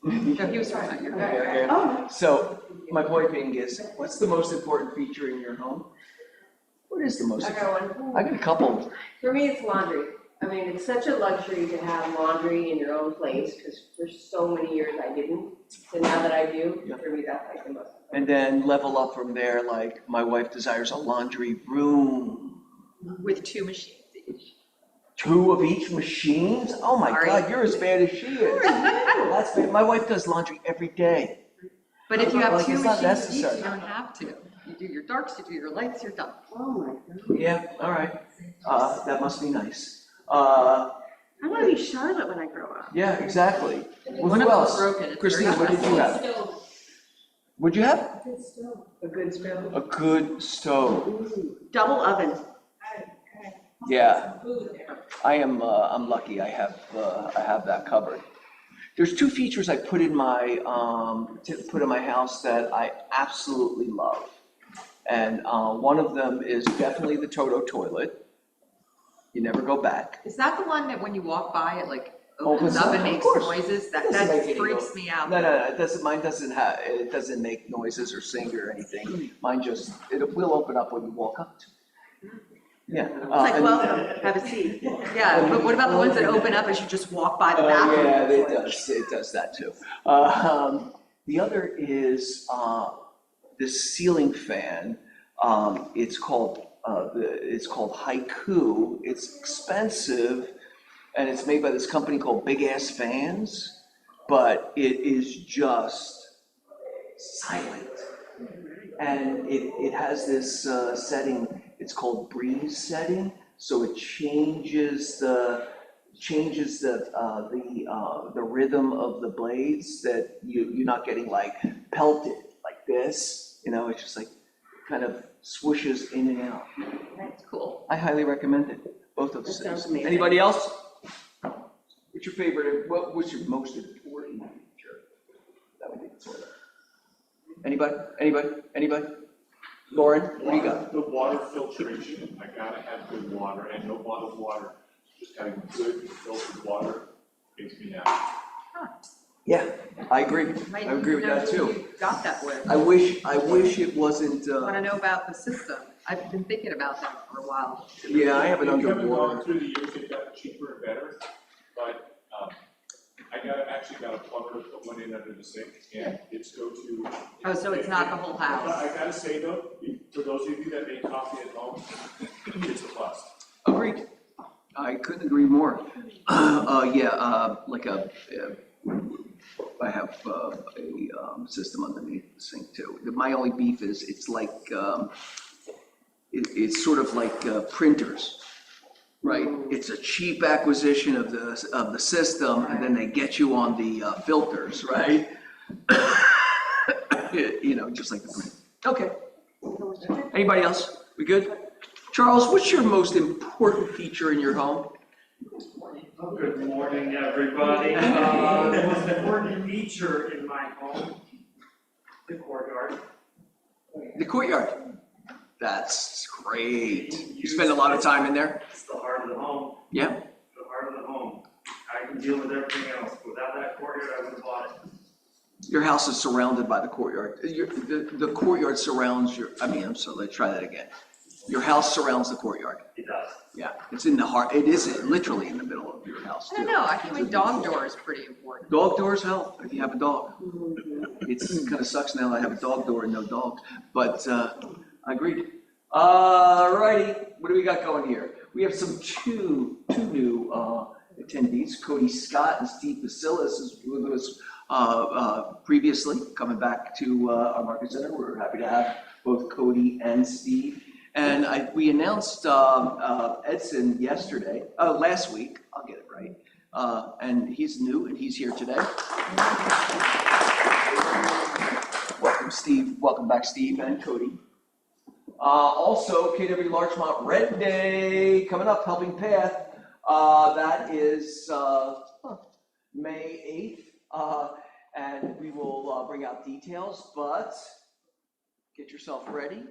No, he was talking about your Okay, okay. Oh. So my point being is, what's the most important feature in your home? What is the most? I got one. I got a couple. For me, it's laundry. I mean, it's such a luxury to have laundry in your own place, because for so many years I didn't. So now that I do, Yeah. for me, that's like the most. And then level up from there, like my wife desires a laundry room. with 2 machines each. 2 of each machines? Oh my Sorry. God, you're as bad as she is. That's bad. My wife does laundry every day. But if you have Like, 2 it's not machines each, necessary. you don't have to. You do your darks, you do your lights, you're done. Oh my God. Yeah, all right. That must be nice. I want to be Charlotte when I grow up. Yeah, exactly. Well, One who of them's else? broken. It's Christine, very what did you have? What'd you have? A good stove. A good stove. Double oven. Yeah. I'm lucky. I have that covered. There's 2 features I put in my house that I absolutely love. And one of them is definitely the Toto toilet. You never go back. Is that the one that when you walk by, it like Opens opens up up, and of makes course. noises? That Doesn't make any freaks me out. No, it doesn't. Mine doesn't make noises or sing or anything. Mine just, it will open up when you walk up to it. Yeah. It's like, welcome, have a seat. Yeah, but what about the ones that open up as you just walk by the bathroom? Yeah, it does that too. The other is this ceiling fan. It's called Haiku. It's expensive, and it's made by this company called Big Ass Fans, but it is just silent. And it has this setting, it's called breeze setting, so it changes the rhythm of the blades, that you're not getting like pelted like this, it's just like kind of swooshes in and out. That's cool. I highly recommend it, both of those That sounds things. amazing. Anybody else? What's your favorite, what was your most important feature? That would be the toilet. Anybody? Lauren, what do you got? The water filtration. I gotta have good water, and no bottled water. Just having good filtered water makes me happy. Yeah, I agree. Might I agree with know that who too. you got that with. I wish it wasn't, Want to know about the system? I've been thinking about that for a while. yeah, I have it They haven't gone underwater. through the years, they've gotten cheaper and better, but, I actually got a plumber to put one in under the sink, and it's go to. Oh, so it's not the whole house. I gotta say though, for those of you that make coffee at home, it's a plus. Agreed. I couldn't agree more. I have a system underneath the sink too. My only beef is it's like, it's sort of like printers, right? It's a cheap acquisition of the system, and then they get you on the filters, right? Just like the print. Okay. Anybody else? We good? Charles, what's your most important feature in your home? Good morning, everybody. The most important feature in my home, the courtyard. The courtyard. That's great. You spend a lot of time in there? It's the heart of the home, Yeah? the heart of the home. I can deal with everything else. Without that courtyard, I wouldn't have bought it. Your house is surrounded by the courtyard. The courtyard surrounds let's try that again. Your house surrounds the courtyard. It does. Yeah, it's in the heart. It is literally in the middle of your house I too. don't know, I feel like dog door is pretty important. Dog doors help if you have a dog. It kind of sucks now that I have a dog door and no dogs, but I agree. Righty, what do we got going here? We have two new attendees, Cody Scott and Steve Basilis, who was previously coming back to our market center. We're happy to have both Cody and Steve. And we announced Edson last week, I'll get it right. And he's new and he's here today. Welcome, Steve. Welcome back, Steve and Cody. Also, KW Larchmont Red Day coming up, Helping Path. That is May 8th. And we will bring out details, but get yourself ready.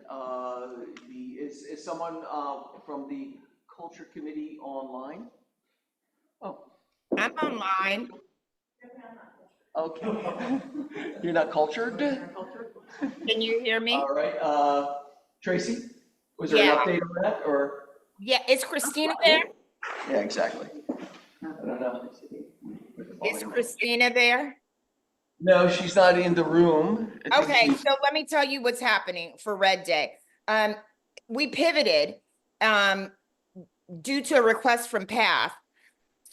Is someone from the Culture Committee online? Oh. I'm online. Okay. You're not cultured? Can you hear me? All right, Tracy, was there an Yeah. update on that, or? Yeah, is Christina there? Yeah, exactly. I don't know. Is Christina there? No, she's not in the room. I think Okay, she's- so let me tell you what's happening for Red Day. We pivoted due to a request from PATH.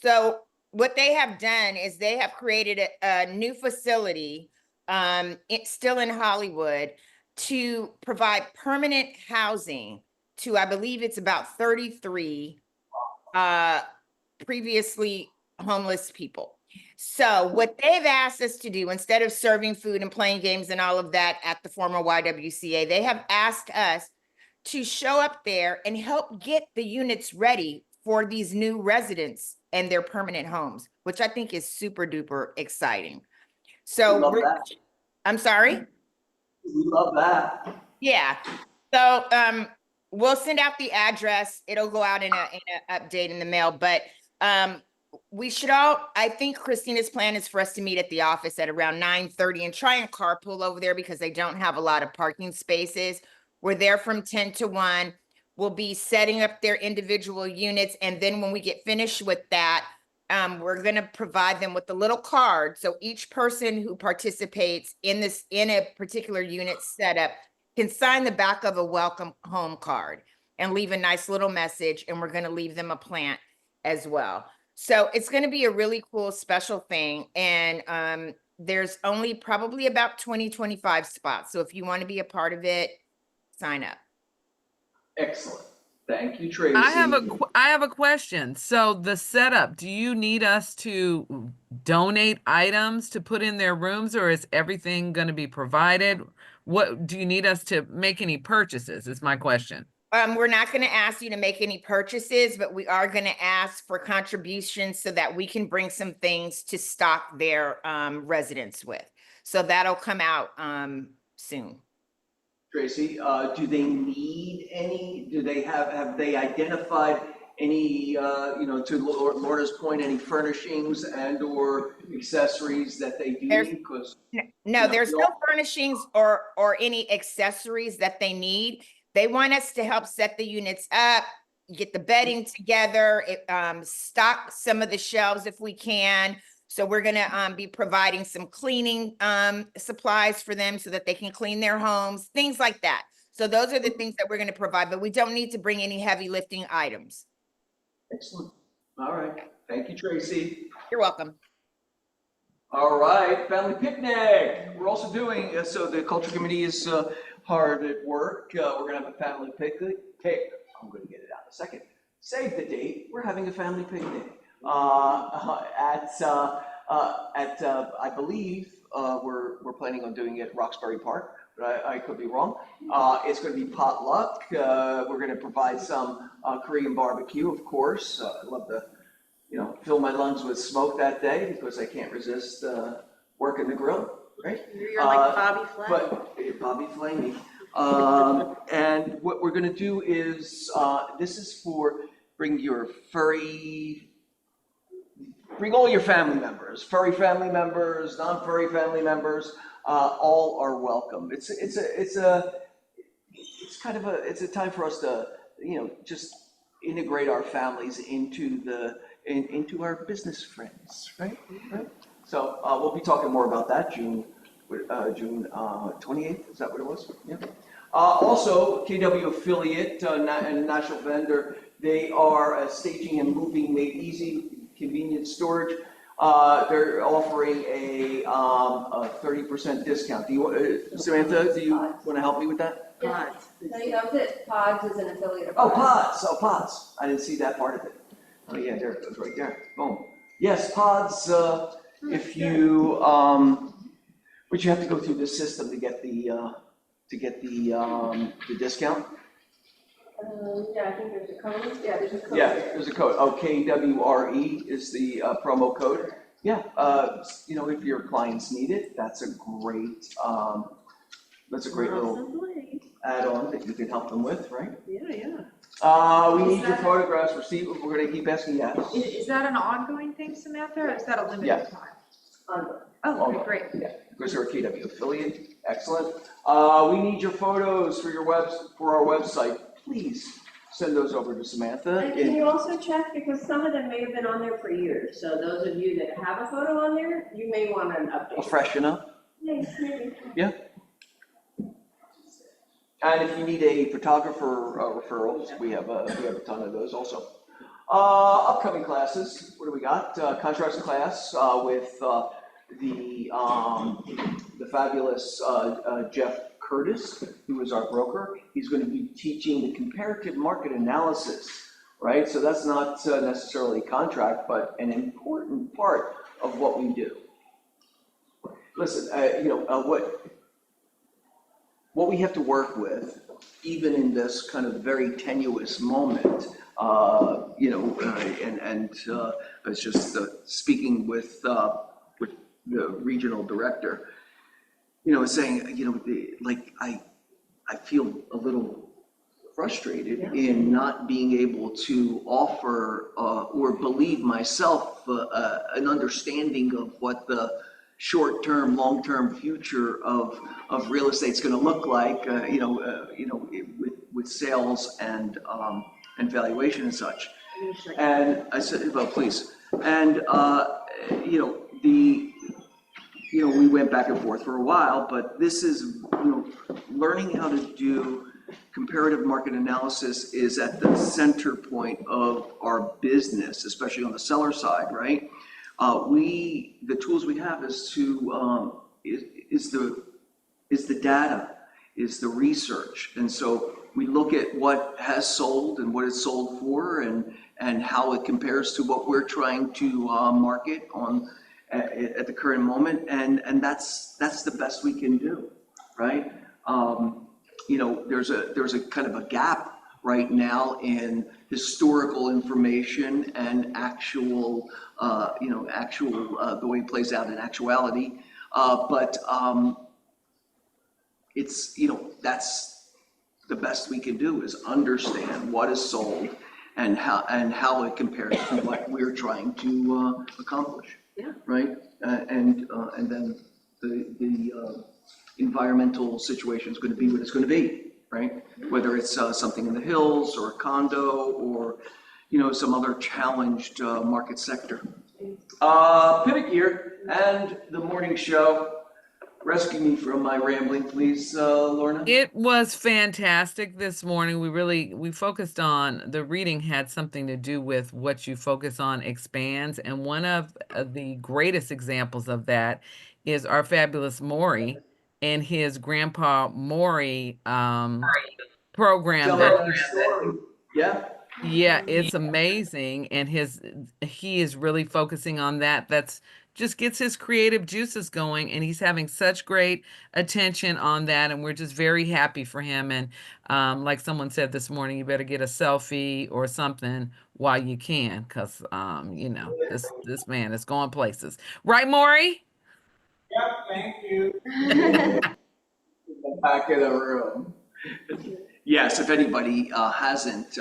So what they have done is they have created a new facility, it's still in Hollywood, to provide permanent housing to, I believe it's about 33 previously homeless people. So what they've asked us to do, instead of serving food and playing games and all of that at the former YWCA, they have asked us to show up there and help get the units ready for these new residents and their permanent homes, which I think is super duper exciting. So We love that. I'm sorry? We love that. Yeah. So we'll send out the address. It'll go out in a update in the mail, but we should all, I think Christina's plan is for us to meet at the office at around 9:30 and try and carpool over there because they don't have a lot of parking spaces. We're there from 10 to 1. We'll be setting up their individual units. And then when we get finished with that, we're going to provide them with a little card. So each person who participates in a particular unit setup can sign the back of a welcome home card and leave a nice little message. And we're going to leave them a plant as well. So it's going to be a really cool special thing. And there's only probably about 25 spots. So if you want to be a part of it, sign up. Excellent. Thank you, Tracy. I have a question. So the setup, do you need us to donate items to put in their rooms, or is everything going to be provided? What do you need us to make any purchases? Is my question. We're not going to ask you to make any purchases, but we are going to ask for contributions so that we can bring some things to stock their residents with. So that'll come out soon. Tracy, do they need any, have they identified any, to Lorna's point, any furnishings and or accessories that they do There's- need? Because No, there's no furnishings or any accessories that they need. They want us to help set the units up, get the bedding together, stock some of the shelves if we can. So we're gonna be providing some cleaning supplies for them so that they can clean their homes, things like that. So those are the things that we're gonna provide, but we don't need to bring any heavy lifting items. excellent. All right. Thank you, Tracy. You're welcome. All right, family picnic. We're also doing, so the culture committee is hard at work. We're gonna have a family picnic. I'm gonna get it out in a second. Save the date. We're having a family picnic at I believe we're planning on doing it at Roxbury Park, but I could be wrong. It's going to be potluck. We're going to provide some Korean barbecue, of course. I love to, fill my lungs with smoke that day because I can't resist working the grill, right? You're like Bobby Flay. But Bobby Flamey. And what we're going to do is this is for bring all your family members, furry family members, non-furry family members, all are welcome. It's a time for us to, just integrate our families into our business friends, right? So we'll be talking more about that June 28th, is that what it was? Yeah. Also, KW affiliate and national vendor, they are staging and moving made easy, convenient storage. They're offering a 30% discount. Samantha, do you want to help me with that? Pods. So you know that Pods is an affiliate of Pods. Pods. I didn't see that part of it. Oh yeah, there it goes right there. Boom. Yes, Pods. If you, but you have to go through the system to get the discount. Yeah, I think there's a code. Yeah, there's a code. Yeah, there. there's a code. OKWRE is the promo code. Yeah, if your clients need it, that's a great little add-on that you can help them with, right? Yeah. We need your photographs, receipt. We're gonna keep asking yes. Is that an ongoing thing, Samantha, or is that a limited Yes. time? Oh, okay, great. Yeah, because they're a KW affiliate. Excellent. We need your photos for for our website. Please send those over to Samantha. And can you also check, because some of them may have been on there for years, so those of you that have a photo on there, you may want an update. Freshen up. Yes, maybe. And if you need a photographer referrals, we have a ton of those also. Upcoming classes, what do we got? Contracts class with the fabulous Jeff Curtis, who is our broker. He's going to be teaching the comparative market analysis, right? So that's not necessarily a contract, but an important part of what we do. Listen, what we have to work with, even in this kind of very tenuous moment, I was just speaking with the regional director, saying, I feel a little frustrated in not being able to offer or believe myself an understanding of what the short-term, long-term future of real estate's going to look like, with sales and valuation and such. And I said, well, please. And we went back and forth for a while, but this is, learning how to do comparative market analysis is at the center point of our business, especially on the seller side, right? The tools we have is the data, is the research. And so we look at what has sold and what it's sold for and how it compares to what we're trying to market at the current moment. And that's the best we can do, right? There's a kind of a gap right now in historical information and actual, the way it plays out in actuality. But it's, that's the best we can do, is understand what is sold and how it compares to what we're trying to accomplish. Yeah. Right? And then the environmental situation is going to be what it's going to be, right? Whether it's something in the hills or a condo or, some other challenged market sector. Pivot Gear and the morning show. Rescue me from my rambling, please, Lorna. It was fantastic this morning. We focused on the reading had something to do with what you focus on expands. And one of the greatest examples of that is our fabulous Maury and his Grandpa Maury program Tell that that story. Yeah. yeah, it's amazing. And he is really focusing on that. That's just gets his creative juices going, and he's having such great attention on that. And we're just very happy for him. And like someone said this morning, you better get a selfie or something while you can, because this man is going places. Right, Maury? Yep, thank you. Back in the room. Yes, if anybody hasn't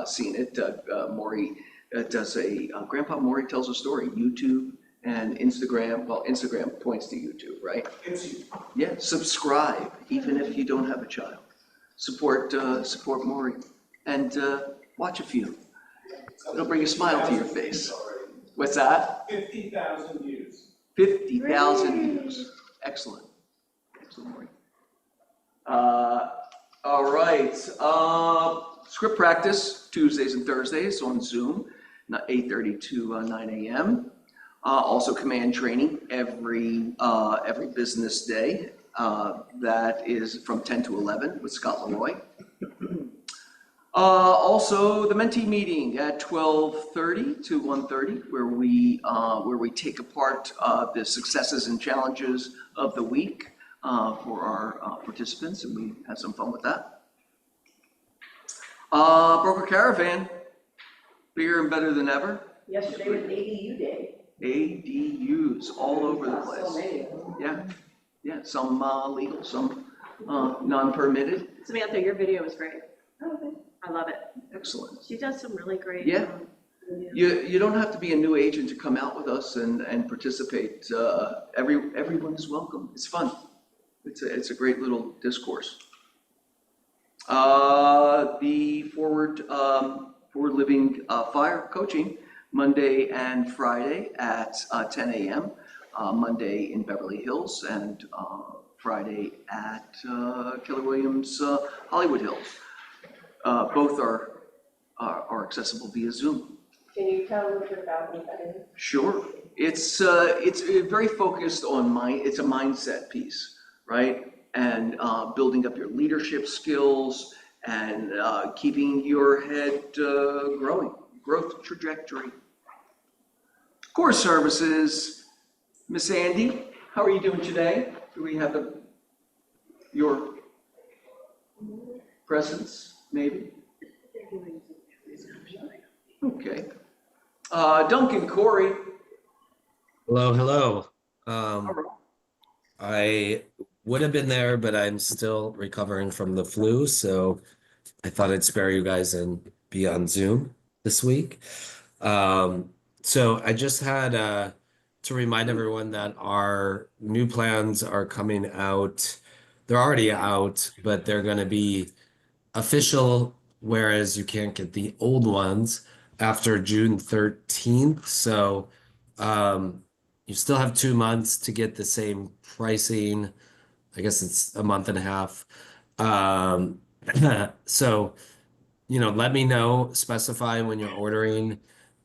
seen it, Maury does Grandpa Maury Tells a Story, YouTube and Instagram. Well, Instagram points to YouTube, right? Yeah, subscribe, even if you don't have a child. Support Maury and watch a few. It'll bring a smile to your face. What's that? 50,000 views. 50,000 views. Excellent. Excellent, Maury. All right. Script practice Tuesdays and Thursdays on Zoom, 8:30 to 9 a.m. Also command training every business day. That is from 10 to 11 with Scott Leroy. Also the mentee meeting at 12:30 to 1:30, where we take apart the successes and challenges of the week for our participants, and we have some fun with that. Broker Caravan, bigger and better than ever. Yesterday was ADU day. ADUs all over the place. So many of them. Yeah, some legal, some non-permitted. Samantha, your video was great. Oh, okay. I love it. Excellent. She does some really great Yeah. You don't have to be a new agent to come out with us and participate. Everyone is welcome. It's fun. It's a great little discourse. The Forward Living Fire Coaching, Monday and Friday at 10 a.m. Monday in Beverly Hills and Friday at Keller Williams Hollywood Hills. Both are accessible via Zoom. Can you tell a little bit about what that is? Sure. It's very focused on it's a mindset piece, right? And building up your leadership skills and keeping your head growth trajectory. Core services, Miss Andy, how are you doing today? Do we have your presence, maybe? Okay. Duncan, Corey. Hello, hello. I would have been there, but I'm still recovering from the flu, so I thought I'd spare you guys and be on Zoom this week. So I just had to remind everyone that our new plans are coming out. They're already out, but they're going to be official, whereas you can't get the old ones after June 13th. So you still have 2 months to get the same pricing. I guess it's a month and a half. So, let me know, specify when you're ordering,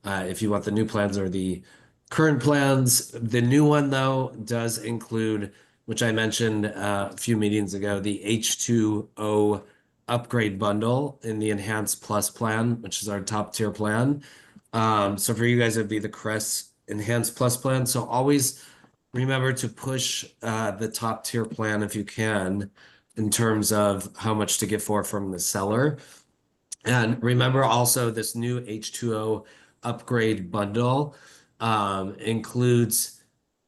if you want the new plans or the current plans. The new one, though, does include, which I mentioned a few meetings ago, the H2O upgrade bundle in the Enhanced Plus plan, which is our top tier plan. So for you guys, it'd be the Crest Enhanced Plus plan. So always remember to push the top tier plan if you can, in terms of how much to get from the seller. And remember also this new H2O upgrade bundle includes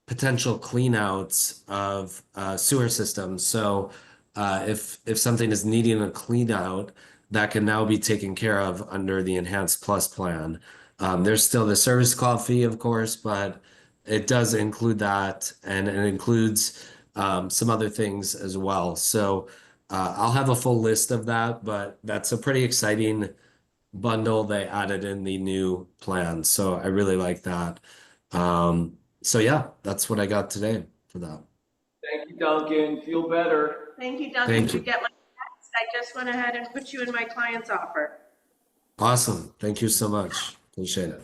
potential cleanouts of sewer systems. So if something is needing a clean out, that can now be taken care of under the Enhanced Plus plan. There's still the service call fee, of course, but it does include that, and it includes some other things as well. So I'll have a full list of that, but that's a pretty exciting bundle they added in the new plan. So I really like that. So yeah, that's what I got today for that. Thank you, Duncan. Feel better. Thank you, Duncan. Thank Did you you. get my text? I just went ahead and put you in my client's offer. Awesome. Thank you so much. Appreciate it.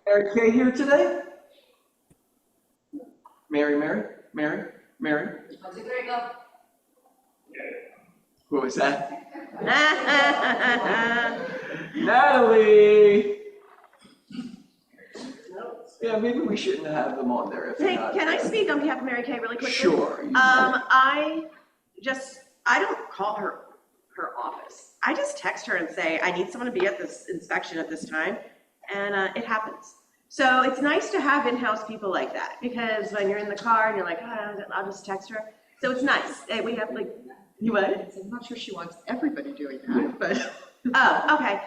Mary Kay here today? Mary. How's it going, go? Who was that? Natalie! Yeah, maybe we shouldn't have them on there if they're Hey, not. can I speak on behalf of Mary Kay really quickly? Sure. I don't call her office. I just text her and say, I need someone to be at this inspection at this time, and it happens. So it's nice to have in-house people like that, because when you're in the car and you're like, oh, I'll just text her. So it's nice. We have like, you what? I'm not sure she wants everybody doing that, but. Oh, okay.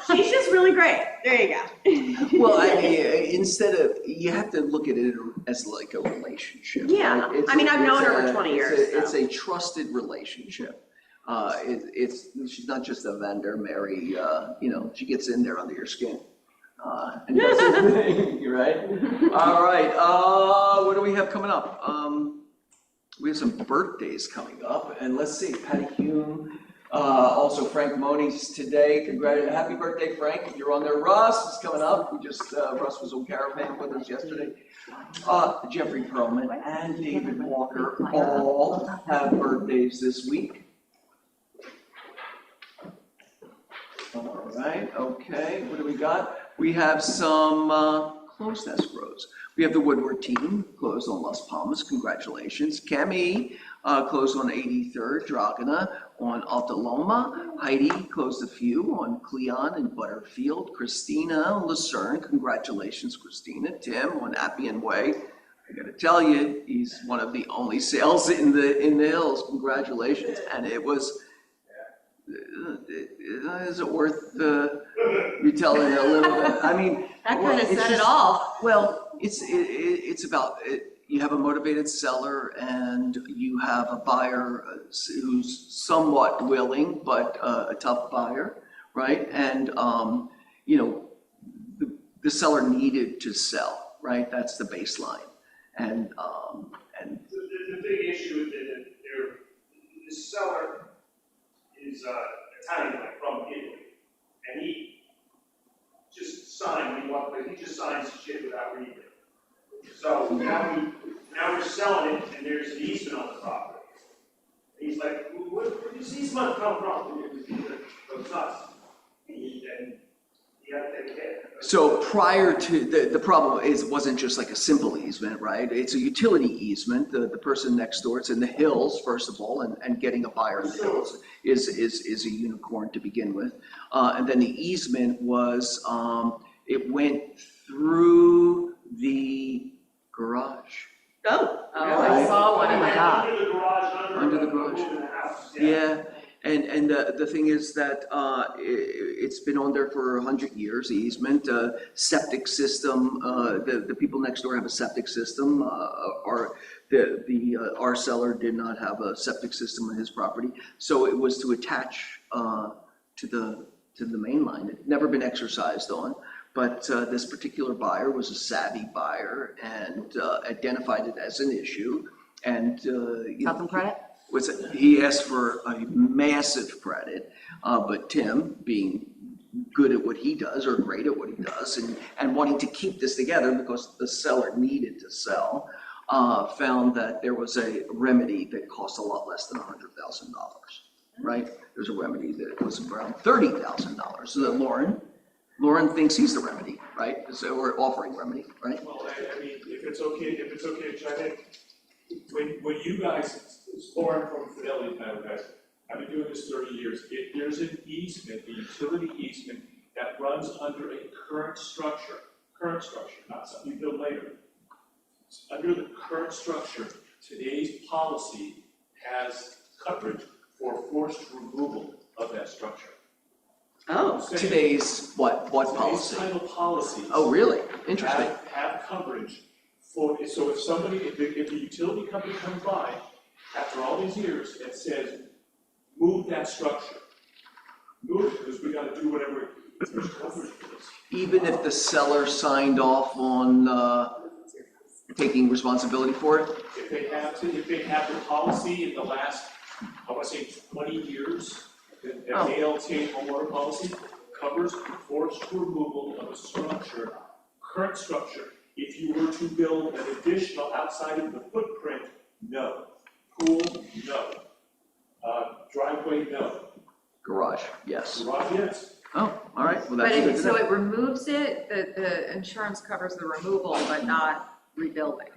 She's just really great. There you go. Well, I mean, you have to look at it as like a relationship. Yeah. Right? I mean, I've known her for 20 years. It's a trusted relationship. She's not just a vendor, Mary. She gets in there under your skin. And does her thing, right? All right. What do we have coming up? We have some birthdays coming up, and let's see, Patty Hume, also Frank Moni's today. Happy birthday, Frank! You're on there. Russ is coming up. Russ was on Caravan with us yesterday. Jeffrey Perlman and David Walker all have birthdays this week. All right. Okay. What do we got? We have some closed escrows. We have the Woodward team closed on Las Palmas. Congratulations. Kemi closed on 83rd. Dragana on Alta Loma. Heidi closed a few on Cleon and Butterfield. Christina on Lucerne. Congratulations, Christina. Tim on Appian Way. I got to tell you, he's one of the only sales in the hills. Congratulations. And it was. Is it worth You're telling it a little bit, I mean. That well, kind of it's said it just- all. Well, it's about, you have a motivated seller and you have a buyer who's somewhat willing, but a tough buyer, right? And, you know, the seller needed to sell, right? That's the baseline. And The big issue with the seller is Italian, like from Italy, and he just signed, he just signs shit without reading it. So now we're selling it, and there's an easement on the property. And he's like, where did this easement come from? It's us. And you have to take care of it. so prior to, the problem wasn't just like a simple easement, right? It's a utility easement. The person next door, it's in the hills, first of all, and getting a buyer in the hills is a unicorn to begin with. And then the easement was, it went through the garage. Oh, I saw one, oh my God. Under the garage, Under the garage. moving the house. Yeah, and the thing is that it's been on there for 100 years, the easement, septic system, the people next door have a septic system, or our seller did not have a septic system on his property, so it was to attach to the main line. It never been exercised on, but this particular buyer was a savvy buyer and identified it as an issue, and Got some credit? he asked for a massive credit, but Tim, being good at what he does or great at what he does and wanting to keep this together because the seller needed to sell, found that there was a remedy that cost a lot less than $100,000, right? There's a remedy that was around $30,000. So that Lauren thinks he's the remedy, right? So we're offering remedy, right? Well, I mean, if it's okay to chime in, when you guys, Lauren from Fidelity, guys, I've been doing this 30 years. If there's an easement, a utility easement that runs under a current structure, not something you build later. Under the current structure, today's policy has coverage for forced removal of that structure. oh, Today's what policy? Today's title policies. Oh, really? Interesting. Have coverage for, so if somebody, if the utility company comes by after all these years and says, move that structure, move it, because we gotta do whatever, there's coverage for this. Even if the seller signed off on taking responsibility for it? If they have the policy in the last, I wanna say 20 years, the ALT homeowner policy covers forced removal of a structure, current structure. If you were to build an additional outside of the footprint, no. Pool, no. Driveway, no. Garage, yes. Garage, yes. Oh, all right, well, But that's good to so know. it removes it, the insurance covers the removal, but not rebuilding?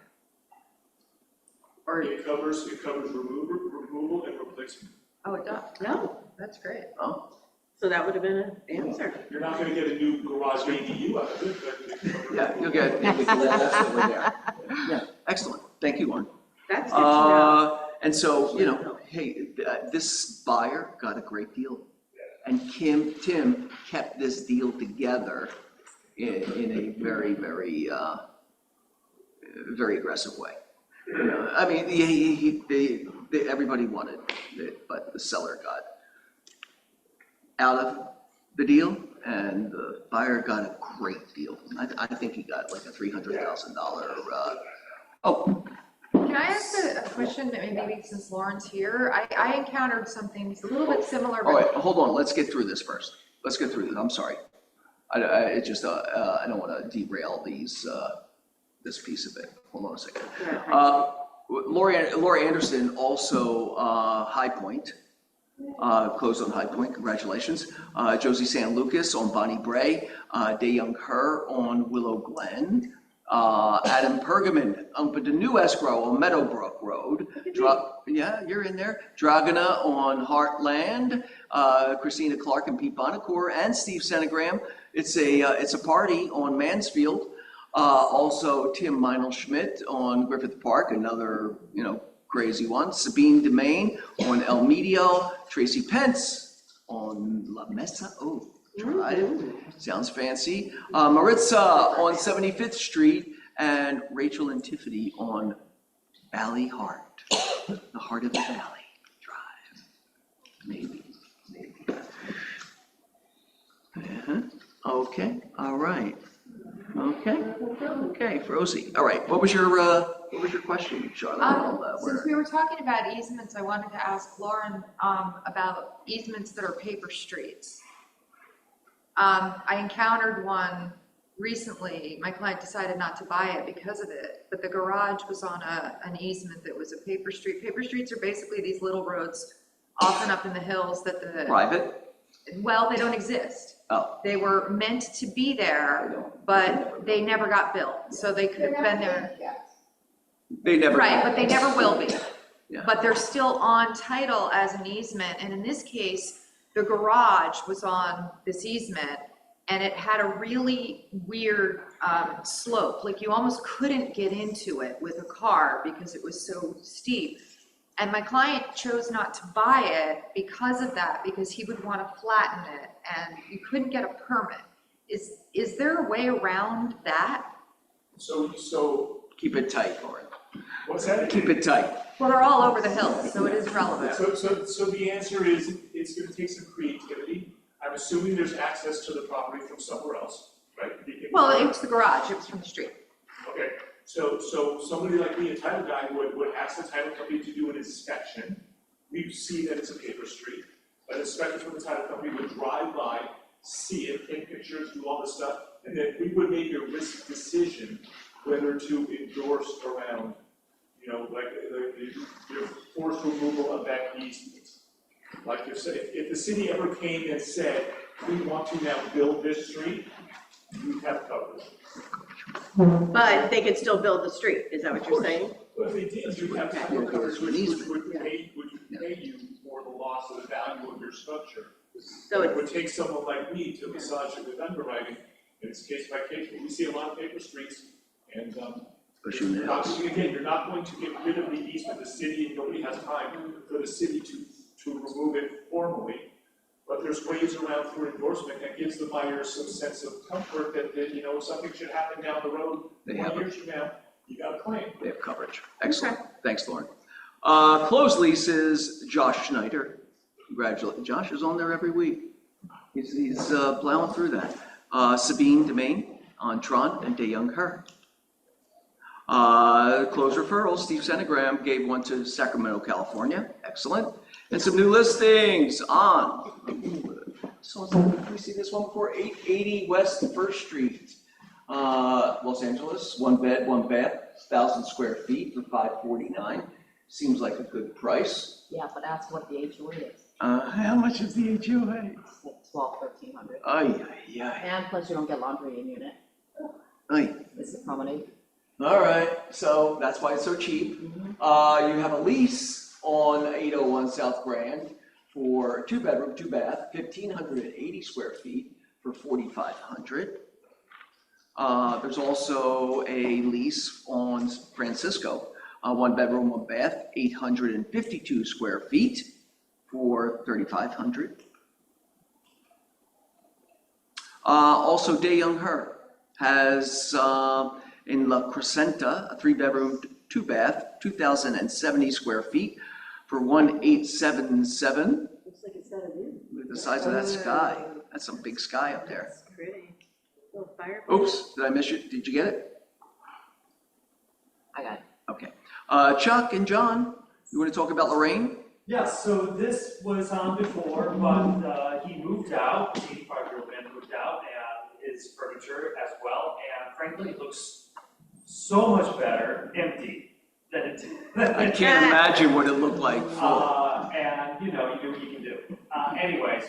Or, It covers removal and replacement. oh, it does? no. That's great. Oh, So that would have been an answer. You're not gonna get a new garage ADU out of it, but it covers. yeah, you'll get, that's over there. Yeah, excellent, thank you, Lauren. That's good to know. And so, you know, hey, this buyer got a great deal. And Tim kept this deal together in a very, very, very aggressive way. You know, I mean, everybody wanted it, but the seller got out of the deal and the buyer got a great deal. I think he got like a $300,000, oh, Can I ask a question, that maybe since Lauren's here? I encountered some things a little bit similar, all right, but hold on, let's get through this first. Let's get through this, I'm sorry. I don't want to derail this piece of it. Hold on a second. Laura Anderson, also High Point, closed on High Point, congratulations. Josie San Lucas on Bonnie Bray, Dae-Young Her on Willow Glen, Adam Pergamon opened a new escrow on Meadowbrook Road. Yeah, you're in there. Dragana on Heartland, Christina Clark and Pete Bonacore, and Steve Senegram. It's a party on Mansfield. Also Tim Meinl Schmidt on Griffith Park, another, crazy one. Sabine Demain on El Medio, Tracy Pence on La Mesa. Oh, Drive. Sounds fancy. Maritza on 75th Street and Rachel and Tiffany on Valley Heart, the heart of the valley. Drive. Maybe. Okay, all right. Okay, Rosie. All right, what was your question, Charlotte? Since we were talking about easements, I wanted to ask Lauren, about easements that are paper streets. I encountered one recently. My client decided not to buy it because of it, but the garage was on an easement that was a paper street. Paper streets are basically these little roads, often up in the hills that Private? well, they don't exist. Oh. They were meant to be there, but they never got built, so they could have been there. They never. Right, but they never will be. Yeah. But they're still on title as an easement, and in this case, the garage was on this easement, and it had a really weird slope, like you almost couldn't get into it with a car because it was so steep. And my client chose not to buy it because of that, because he would want to flatten it, and you couldn't get a permit. Is there a way around that? So, Keep it tight, Lauren. what's that? Keep it tight. Well, they're all over the hills, so it is relevant. So the answer is, it's gonna take some creativity. I'm assuming there's access to the property from somewhere else, right? Well, it was the garage, it was from the street. Okay, so somebody like me, a title guy, would ask the title company to do an inspection. We see that it's a paper street. An inspector from the title company would drive by, see it, take pictures, do all this stuff, and then we would make a risk decision whether to endorse around, like the forced removal of that easement. Like if the city ever came and said, we want to now build this street, you'd have coverage. But they could still build the street, is that what you're saying? But if they did, you'd have title coverage, which would pay you for the loss of the value of your structure. So It would take someone like me to massage it with underwriting, and it's case by case, but we see a lot of paper streets, and, Especially in the hills. again, you're not going to get rid of the easement, the city, and nobody has time for the city to remove it formally. But there's ways around through endorsement that gives the buyers some sense of comfort that if something should happen down the road, 20 years from now, you got a claim. They have coverage. Excellent. Thanks, Lauren. Closed lease is Josh Schneider. Congratulations. Josh is on there every week. He's plowing through that. Sabine Demain on Tron and DeYoung Her. Closed referrals, Steve Senegram gave one to Sacramento, California. Excellent. And some new listings on, so we see this one before, 880 West 1st Street, Los Angeles, 1 bed, 1 bath, 1,000 square feet for $549. Seems like a good price. Yeah, but ask what the HOA is. How much is the HOA? It's like $1,200, $1,300. Ay. And plus you don't get laundry in unit. Ay. This is accommodate. All right, so that's why it's so cheap. You have a lease on 801 South Grand for 2 bedroom, 2 bath, 1,580 square feet for $4,500. There's also a lease on Francisco, 1 bedroom, 1 bath, 852 square feet for $3,500. Also, DeYoung Her has in La Crescenta, a 3 bedroom, 2 bath, 2,070 square feet for $1,877. Looks like it's got a view. Look at the size of that sky. That's some big sky up there. That's pretty. Little fireplace. Oops, did I miss you? Did you get it? I got it. Okay. Chuck and John, you want to talk about Lorraine? Yes, so this was on before, but he moved out, 85-year-old man moved out, and his furniture as well, and frankly, it looks so much better empty than it did. I can't imagine what it looked like. And you do what you can do. Anyways,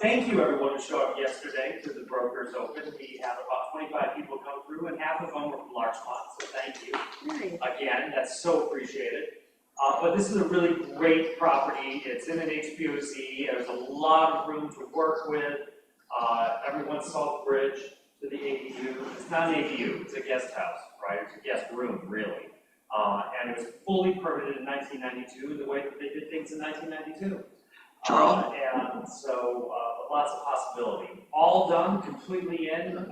thank you everyone who showed up yesterday to the Brokers Open. We had about 25 people come through, and half of them were from Larchmont, so thank you. Nice. Again, that's so appreciated. But this is a really great property. It's in an HPOC. There's a lot of room to work with. Everyone saw the bridge to the ADU. It's not an ADU, it's a guest house, right? It's a guest room, really. And it was fully permitted in 1992, the way that they did things in 1992. Charles? And so, lots of possibility. All done, completely in,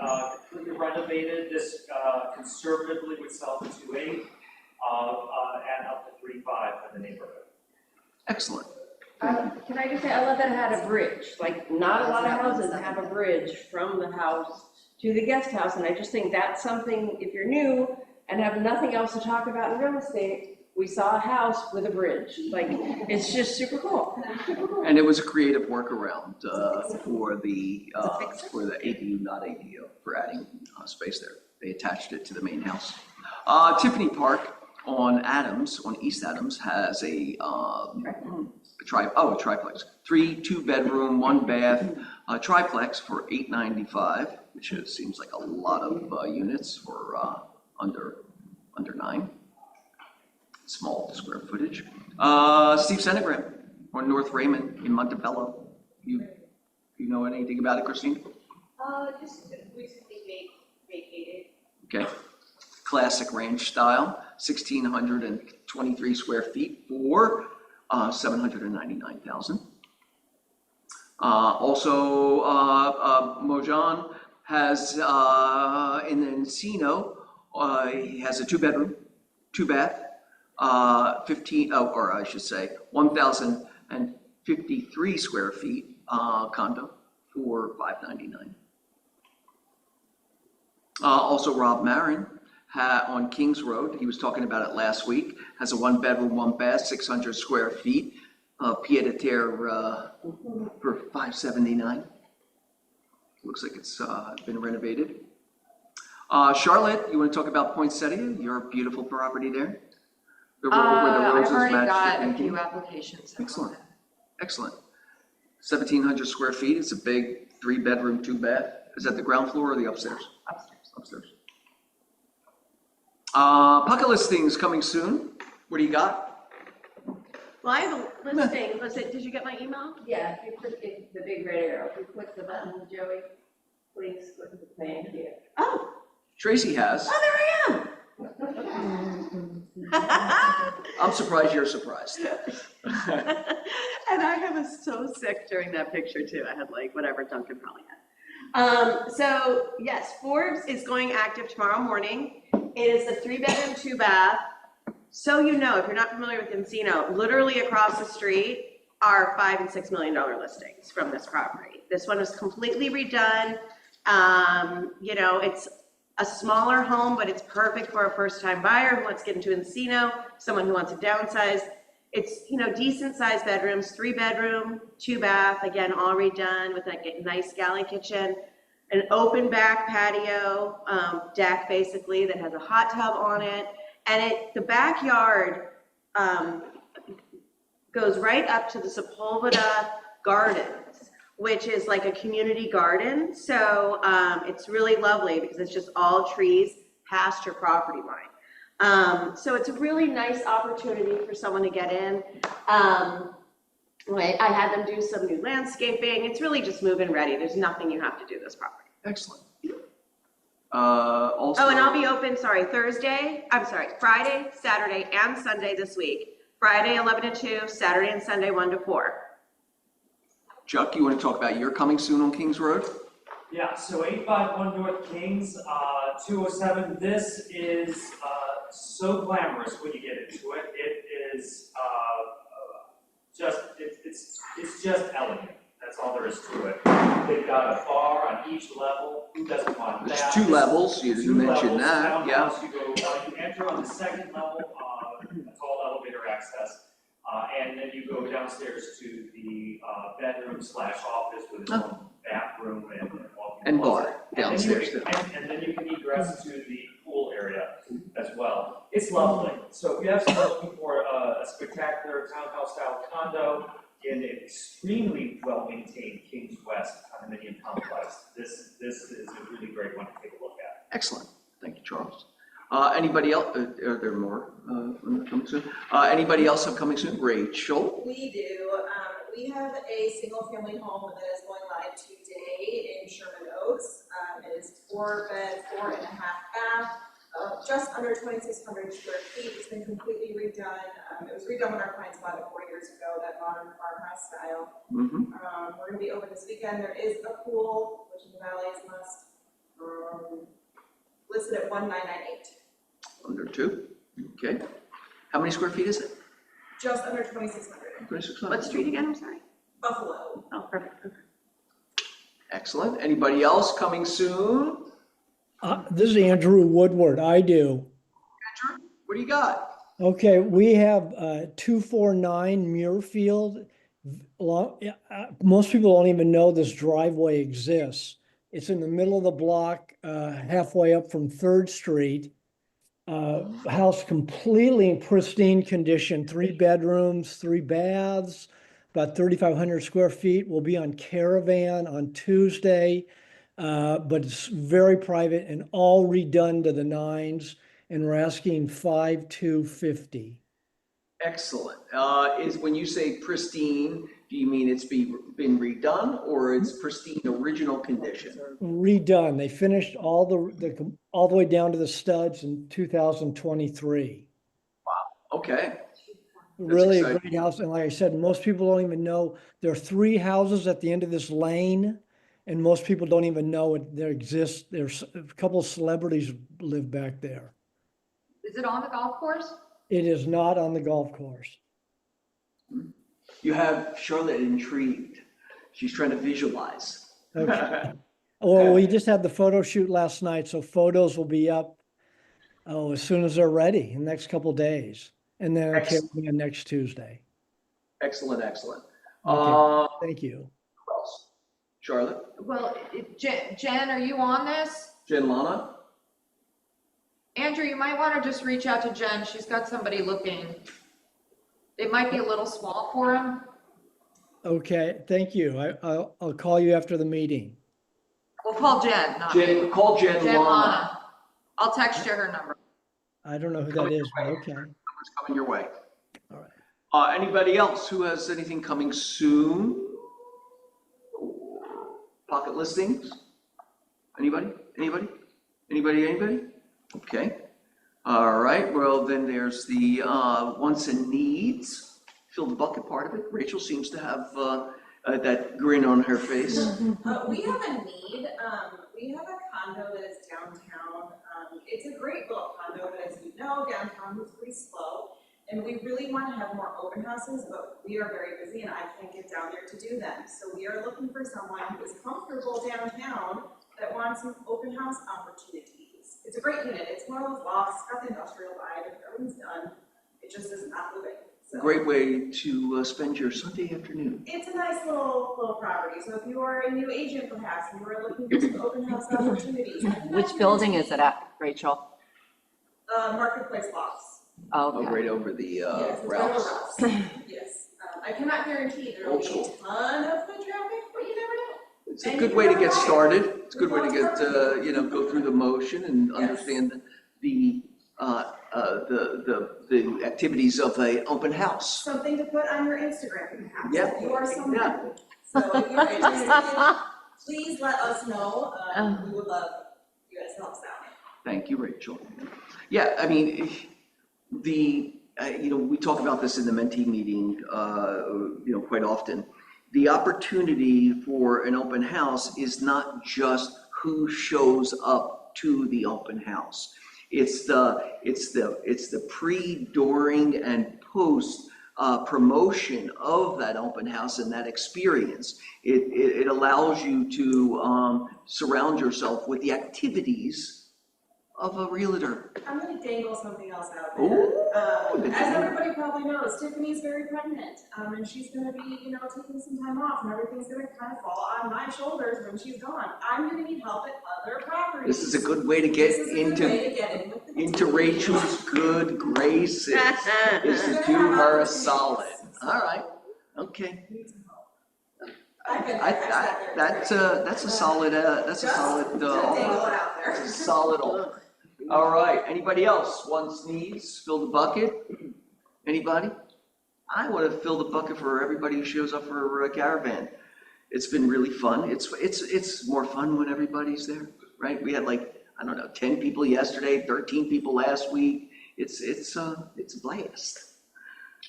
completely renovated. This conservatively would sell for 2.8, and up to 3.5 for the neighborhood. Excellent. Can I just say, I love that it had a bridge, like, not a lot of houses have a bridge from the house to the guest house, and I just think that's something, if you're new and have nothing else to talk about in real estate, we saw a house with a bridge, like, it's just super cool. Super cool. And it was a creative workaround for the ADU, not ADU, for adding space there. They attached it to the main house. Tiffany Park on Adams, on East Adams, has a triplex. 3 2-bedroom, 1 bath, triplex for $895, which seems like a lot of units for under 9. Small square footage. Steve Senegram on North Raymond in Montebello. You know anything about it, Christine? Just recently vacated. Okay. Classic ranch style, 1,623 square feet for $799,000. Also, Mojan has in Encino, he has a 2-bedroom, 2-bath, 1,053 square feet condo for $599. Also, Rob Marin on Kings Road, he was talking about it last week, has a 1-bedroom, 1-bath, 600 square feet, pied a terre for $579. Looks like it's been renovated. Charlotte, you want to talk about Poinsettia, your beautiful property there? Where the I've roses already match the got a painting? few applications. Excellent. Excellent. 1,700 square feet. It's a big 3-bedroom, 2-bath. Is that the ground floor or the upstairs? Upstairs. Upstairs. Pucka listings coming soon. What do you got? Well, I have a listing. Did you get my email? Yeah, if you click the big red arrow, if you click the button, Joey, please click the thank you. Oh, Tracy has. there I am. I'm surprised you're surprised. And I was so sick during that picture too. I had like whatever Duncan probably had. So yes, Forbes is going active tomorrow morning. It is the 3-bedroom, 2-bath. So you know, if you're not familiar with Encino, literally across the street are $5 and $6 million listings from this property. This one is completely redone. You know, it's a smaller home, but it's perfect for a first-time buyer who wants to get into Encino, someone who wants to downsize. It's, you know, decent sized bedrooms, 3-bedroom, 2-bath, again, all redone with a nice galley kitchen, an open back patio, deck basically that has a hot tub on it. And the backyard goes right up to the Sepulveda Gardens, which is like a community garden. So it's really lovely because it's just all trees past your property line. So it's a really nice opportunity for someone to get in. I had them do some new landscaping. It's really just move-in ready. There's nothing you have to do this property. Excellent. Also. Oh, and I'll be open, Friday, Saturday, and Sunday this week. Friday, 11 to 2, Saturday and Sunday, 1 to 4. Chuck, you want to talk about your coming soon on Kings Road? Yeah, so 851 North Kings, 207. This is so glamorous when you get into it. It is it's just elegant. That's all there is to it. They've got a bar on each level. Who doesn't want that? There's 2 levels. You mentioned that. Yeah. You enter on the second level, it's all elevator access. And then you go downstairs to the bedroom/office with its own bathroom and bar downstairs. And then you can egress to the pool area as well. It's lovely. So if you have someone looking for a spectacular townhouse-style condo in an extremely well-maintained Kings West condominium complex, this is a really great one to take a look at. Excellent. Thank you, Charles. Anybody else? Are there more coming soon? Anybody else coming soon? Rachel? We do. We have a single-family home that is going live today in Sherman Oaks. It is 4-bed, 4.5 bath, just under 2,600 square feet. It's been completely redone. It was redone when our clients bought it 4 years years ago, that modern farmhouse style. Mm-hmm. We're gonna be open this weekend. There is a pool, which in the valley is must, listed at 1998, Under 2, okay. How many square feet is it? just under 2,600. 2,600. What street again, I'm sorry? Buffalo. Oh, perfect. Excellent. Anybody else coming soon? This is Andrew Woodward. I do. Andrew, what do you got? Okay, we have 249 Muirfield. Most people don't even know this driveway exists. It's in the middle of the block, halfway up from 3rd Street. House completely in pristine condition, 3 bedrooms, 3 baths, about 3,500 square feet. Will be on Caravan on Tuesday, but it's very private and all redone to the nines, and we're asking 5,250. Excellent. Is when you say pristine, do you mean it's been redone or it's pristine original condition? Redone. They finished all the way down to the studs in 2023. Okay. Really a exciting. great house. And like I said, most people don't even know there are 3 houses at the end of this lane, and most people don't even know it there exists. There's a couple of celebrities live back there. Is it on the golf course? It is not on the golf course. You have Charlotte intrigued. She's trying to visualize. Okay. Well, we just had the photo shoot last night, so photos will be up as soon as they're ready in the next couple of days. And then next Tuesday. Excellent, excellent. Thank you. Who else? Charlotte? Well, Jen, are you on this? Jen Lana? Andrew, you might want to just reach out to Jen. She's got somebody looking. It might be a little small for him. Okay, thank you. I'll call you after the meeting. We'll call Jen, not me. Call Jen Jen Lana. Lana. I'll text you her number. I don't know who that is, but okay. Number's coming your way. All right. Anybody else who has anything coming soon? Pocket listings? Anybody? Okay. All right, well, then there's the wants and needs. Fill the bucket part of it. Rachel seems to have that grin on her face. We have a need. We have a condo that is downtown. It's a great little condo, but as you know, downtown is pretty slow. And we really want to have more open houses, but we are very busy and I can't get down there to do them. So we are looking for someone who is comfortable downtown that wants some open house opportunities. It's a great unit. It's one of those lofts, it's got the industrial vibe, everything's done. It just is not moving. So Great way to spend your Sunday afternoon. it's a nice little property. So if you are a new agent perhaps, and you are looking for some open house opportunities. Which building is it at, Rachel? Marketplace Lofts. Oh, Oh, okay. right over the Yes, it's Ralph's. Ralph's. Yes. I cannot guarantee there will Old be a school. ton of foot traffic, but you never know. It's a good way to get started. It's a good way to get, go through the motion and understand the activities of an open house. Something to put on your Instagram perhaps. Yeah. If you are someone. Yeah. So if you're interested, please let us know. We would love you guys to help us out. Thank you, Rachel. Yeah, I mean, we talk about this in the mentee meeting, quite often. The opportunity for an open house is not just who shows up to the open house. It's the pre, during, and post promotion of that open house and that experience. It allows you to surround yourself with the activities of a realtor. I'm gonna dangle something else out there. Ooh, As everybody probably knows, Tiffany's very pregnant, and she's gonna be, taking some time off, and everything's gonna kind of fall on my shoulders when she's gone. I'm gonna need help at other properties. This is a good way to get This is a good way to get in with the into team. Rachel's good graces, is to do her a solid. All right, okay. I've been there, I've sat there. That's a solid, Just dangle it out there. that's a solid offer. All right, anybody else wants, needs, fill the bucket? Anybody? I want to fill the bucket for everybody who shows up for a caravan. It's been really fun. It's more fun when everybody's there, right? We had 10 people yesterday, 13 people last week. It's a blast.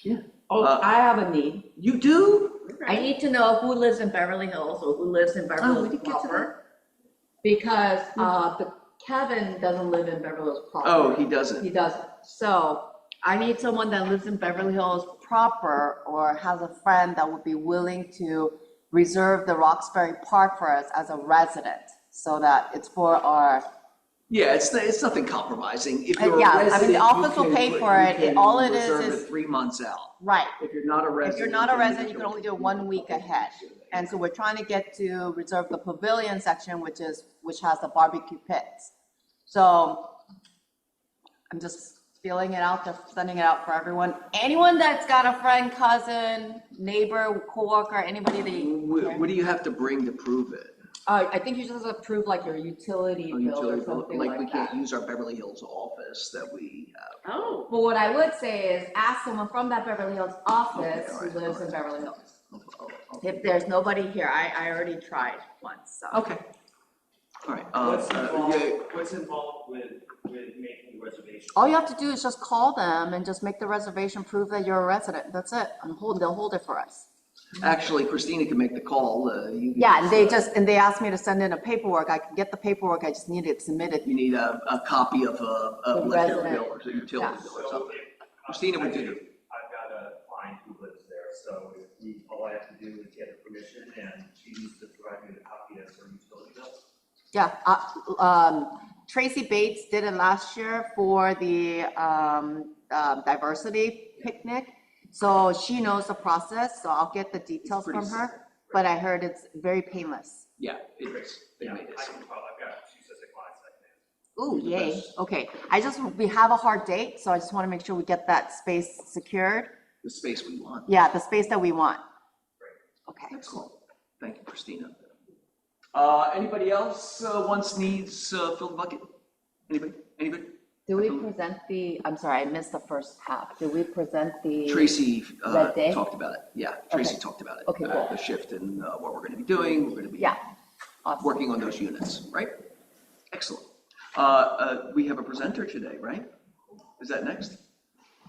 Yeah. Oh, I have a need. You do? I need to know who lives in Beverly Hills or who lives in Beverly we Hills didn't get to proper. Because, Kevin doesn't live in Beverly Hills proper. Oh, he doesn't. He doesn't. So I need someone that lives in Beverly Hills proper or has a friend that would be willing to reserve the Roxbury Park for us as a resident so that it's for our, Yeah, it's nothing compromising. If you're a yeah, I mean, resident, the office will you pay can- for you it. can All it reserve is it 3 months out. right. If you're not a resident. If you're not a then resident, you just can only do it 1 week ahead. And so we're trying to get to reserve the pavilion section, which has the barbecue pits. So I'm just feeling it out there, sending it out for everyone. Anyone that's got a friend, cousin, neighbor, coworker, anybody that you. What do you have to bring to prove it? I think you just have to prove like your utility A bill utility or bill? something Like like we can't that. use our Beverly Hills office that we have. Oh. But what I would say is ask someone from that Beverly Hills office Okay, all who right, lives all in right. Beverly Hills. Okay. If there's nobody here, I already tried once, so. Okay. All right. What's involved with making the reservation? All you have to do is just call them and just make the reservation, prove that you're a resident. That's it. They'll hold it for us. Actually, Christina can make the call. You can Yeah, and they asked me to send in a paperwork. I can get the paperwork. I just need it submitted. You need a copy of a The electric resident. bill or a utility bill or So something. if Christina would do it. I've got a client who lives there, so all I have to do is get her permission and she needs to provide me the copy as her utility bill. Yeah, Tracy Bates did it last year for the diversity picnic. So she knows the process, so I'll get the details pretty from her. simple. But I heard it's very painless. Yeah, it is. They Yeah, made it I simple. can call, I've got 2 sets of clients I can answer. Ooh, The yay. best. Okay, we have a hard date, so I just want to make sure we get that space secured. The space we want. Yeah, the space that we want. Okay. Excellent. Thank you, Christina. Anybody else needs fill the bucket? Anybody? Do we present I'm sorry, I missed the first half. Did we present the? Tracy That day? talked about it. Yeah, Tracy Okay. talked about it. Okay, cool. The shift and what we're going to be doing. We're going to be Yeah. Awesome. working on those units, right? Excellent. We have a presenter today, right? Is that next?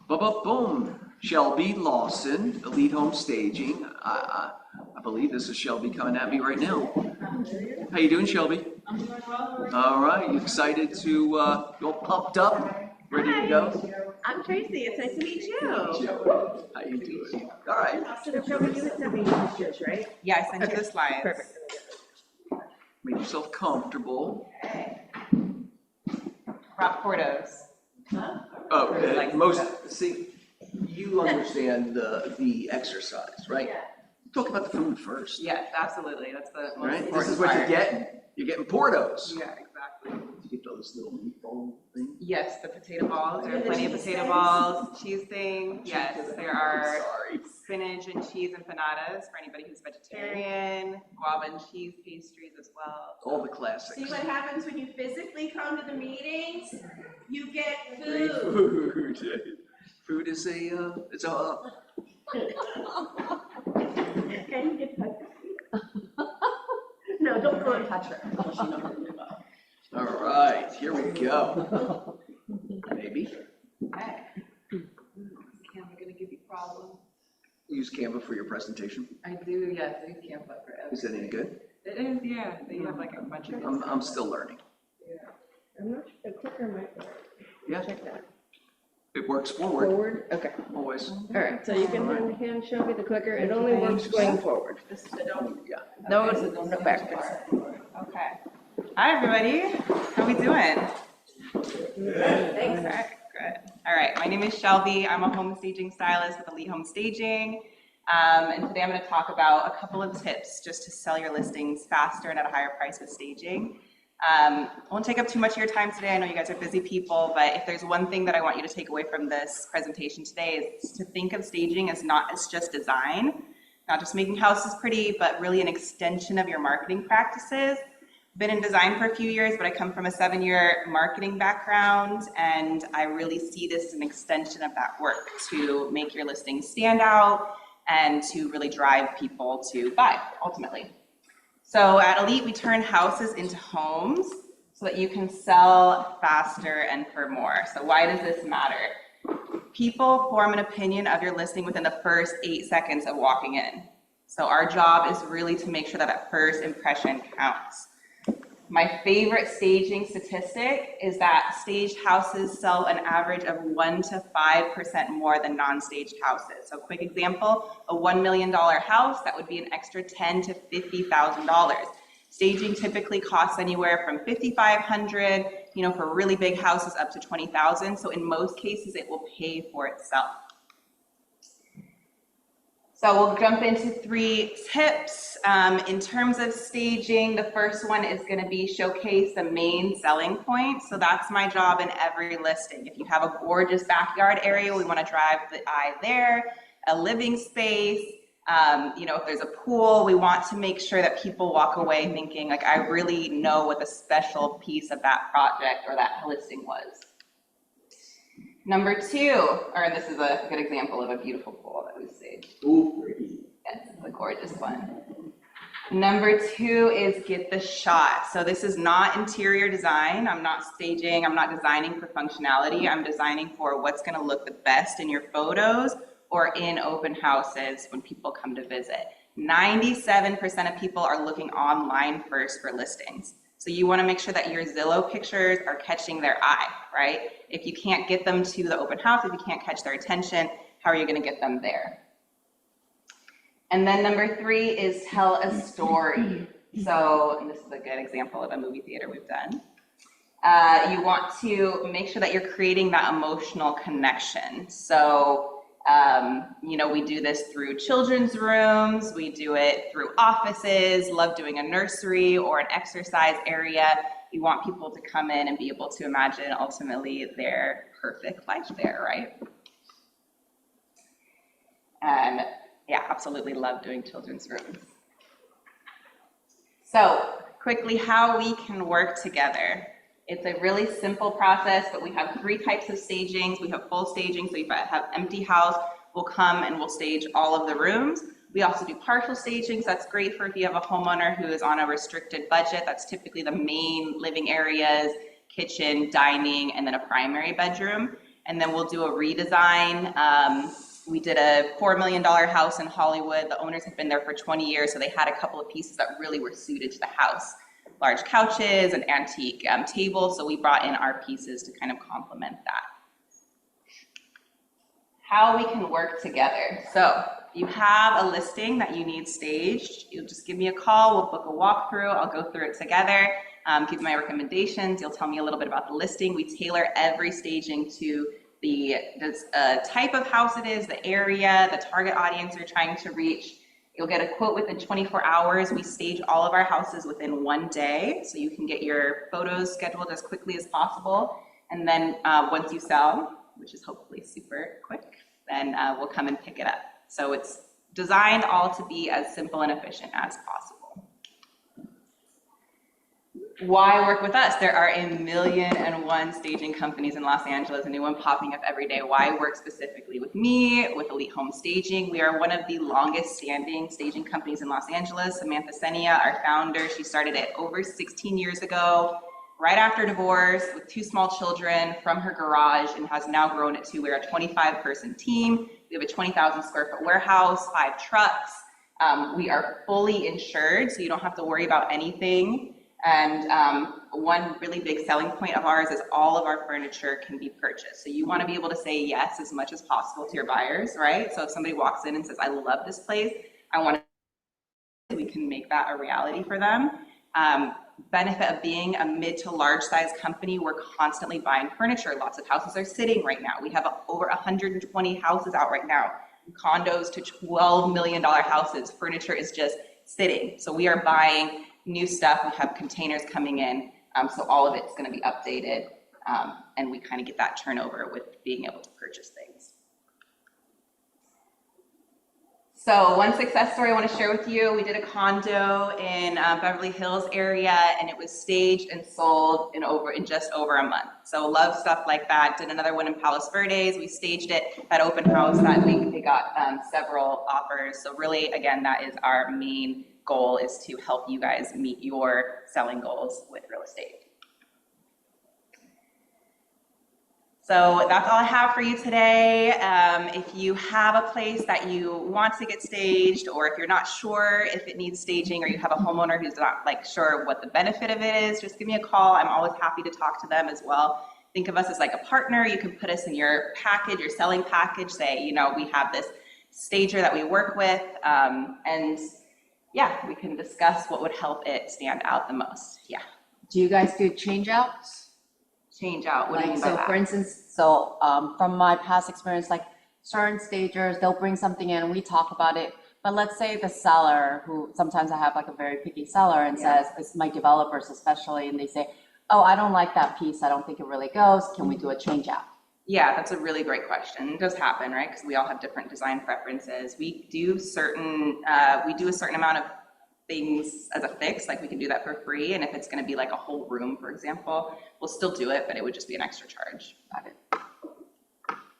Boom. Shelby Lawson, Elite Home Staging. I believe this is Shelby coming at me right now. How you doing, Shelby? I'm doing well. All right, you excited to go pumped up, ready to go? I'm Tracy, it's nice to meet you. How you doing? All right. So Shelby, you sent me pictures, right? Yeah, I sent you the slides. Perfect. Make yourself comfortable. Rock Portos. Oh, Like- see, you understand the exercise, right? Talk about the food first, Yes, absolutely. That's the most right? This important is what you're part. getting. You're getting Portos. Yeah, exactly. You get those little meatball things. Yes, the potato balls. There are the plenty of cheese potato things? balls, cheese thing. Yes, there are Sorry. spinach and cheese empanadas for anybody who's vegetarian, guava and cheese pastries as well. All the classics. See what happens when you physically come to the meetings? You get Great food. food. Food is it's a Can you get touched? No, don't go and touch her. all right. Here we go. Maybe Okay. Canva gonna give you problems. use Canva for your presentation. I do, yes, I use Canva for Is that any good? It is, yeah. They have like a bunch of. I'm still learning. I'm not sure, the clicker might work. Yeah, Check that. it works forward Forward, okay. always. All right, so you can hand Shelby the clicker, it only works going forward. Yeah. No, no backwards. Okay. Hi, everybody. How we doing? Thanks. Okay, good. All right, my name is Shelby. I'm a home staging stylist with Elite Home Staging. And today I'm going to talk about a couple of tips just to sell your listings faster and at a higher price with staging. I won't take up too much of your time today. I know you guys are busy people, but if there's one thing that I want you to take away from this presentation today is to think of staging as not as just design, not just making houses pretty, but really an extension of your marketing practices. Been in design for a few years, but I come from a 7-year marketing background, and I really see this as an extension of that work to make your listings stand out and to really drive people to buy, ultimately. So at Elite, we turn houses into homes so that you can sell faster and for more. So why does this matter? people form an opinion of your listing within the first 8 seconds of walking in. So our job is really to make sure that that first impression counts. My favorite staging statistic is that staged houses sell an average of 1 to 5% more than non-staged houses. So quick example, a $1 million house, that would be an extra $10,000 to $50,000. Staging typically costs anywhere from $5,500, for really big houses up to $20,000. So in most cases, it will pay for itself. So we'll jump into 3 tips. In terms of staging, the first one is going to be showcase the main selling point. So that's my job in every listing. If you have a gorgeous backyard area, we want to drive the eye there, a living space. If there's a pool, we want to make sure that people walk away thinking like, I really know what the special piece of that project or that listing was. Number 2, and this is a good example of a beautiful pool that we staged. Ooh, pretty. Yes, it's a gorgeous one. Number 2 is get the shot. So this is not interior design. I'm not staging. I'm not designing for functionality. I'm designing for what's going to look the best in your photos or in open houses when people come to visit. 97% of people are looking online first for listings. So you want to make sure that your Zillow pictures are catching their eye, right? If you can't get them to the open house, if you can't catch their attention, how are you going to get them there? And then number 3 is tell a story. So, and this is a good example of a movie theater we've done. You want to make sure that you're creating that emotional connection. So, we do this through children's rooms, we do it through offices, love doing a nursery or an exercise area. You want people to come in and be able to imagine ultimately their perfect life there, right? And yeah, absolutely love doing children's rooms. So quickly, how we can work together. It's a really simple process, but we have 3 types of stagings. We have full staging, so if I have empty house, we'll come and we'll stage all of the rooms. We also do partial stagings. That's great for if you have a homeowner who is on a restricted budget. That's typically the main living areas, kitchen, dining, and then a primary bedroom. And then we'll do a redesign. We did a $4 million house in Hollywood. The owners had been there for 20 years, so they had a couple of pieces that really were suited to the house. Large couches, an antique table, so we brought in our pieces to kind of complement that. How we can work together. So if you have a listing that you need staged, you'll just give me a call, we'll book a walkthrough, I'll go through it together, give my recommendations, you'll tell me a little bit about the listing. We tailor every staging to the type of house it is, the area, the target audience you're trying to reach. You'll get a quote within 24 hours. We stage all of our houses within 1 day, so you can get your photos scheduled as quickly as possible. And then once you sell, which is hopefully super quick, then we'll come and pick it up. So it's designed all to be as simple and efficient as possible. Why work with us? There are 1,000,001 staging companies in Los Angeles, a new one popping up every day. Why work specifically with me, with Elite Home Staging? We are one of the longest standing staging companies in Los Angeles. Samantha Senia, our founder, she started it over 16 years ago, right after divorce, with 2 small children from her garage, and has now grown it to, we're a 25-person team. We have a 20,000 square foot warehouse, 5 trucks. We are fully insured, so you don't have to worry about anything. And one really big selling point of ours is all of our furniture can be purchased. So you want to be able to say yes as much as possible to your buyers, right? So if somebody walks in and says, I love this place, I want to, we can make that a reality for them. Benefit of being a mid to large size company, we're constantly buying furniture. Lots of houses are sitting right now. We have over 120 houses out right now, condos to $12 million houses. Furniture is just sitting. So we are buying new stuff. We have containers coming in. So all of it's going to be updated. And we kind of get that turnover with being able to purchase things. So one success story I want to share with you, we did a condo in Beverly Hills area, and it was staged and sold in just over a month. So love stuff like that. Did another one in Palos Verdes. We staged it at open house that week. They got several offers. So really, again, that is our main goal, is to help you guys meet your selling goals with real estate. So that's all I have for you today. If you have a place that you want to get staged, or if you're not sure if it needs staging, or you have a homeowner who's not like sure what the benefit of it is, just give me a call. I'm always happy to talk to them as well. Think of us as like a partner. You can put us in your package, your selling package, say, you know, we have this stager that we work with, and yeah, we can discuss what would help it stand out the most. Yeah. Do you guys do change outs? Change out, what do you Like, mean by so that? for instance, from my past experience, like certain stagers, they'll bring something in, we talk about it. But let's say the seller, who sometimes I have like a very picky seller and Yeah. says, it's my developers especially, and they say, oh, I don't like that piece. I don't think it really goes. Can we do a change out? Yeah, that's a really great question. It does happen, right? Because we all have different design preferences. We do a certain amount of things as a fix, like we can do that for free. And if it's going to be like a whole room, for example, we'll still do it, but it would just be an extra charge. Got it.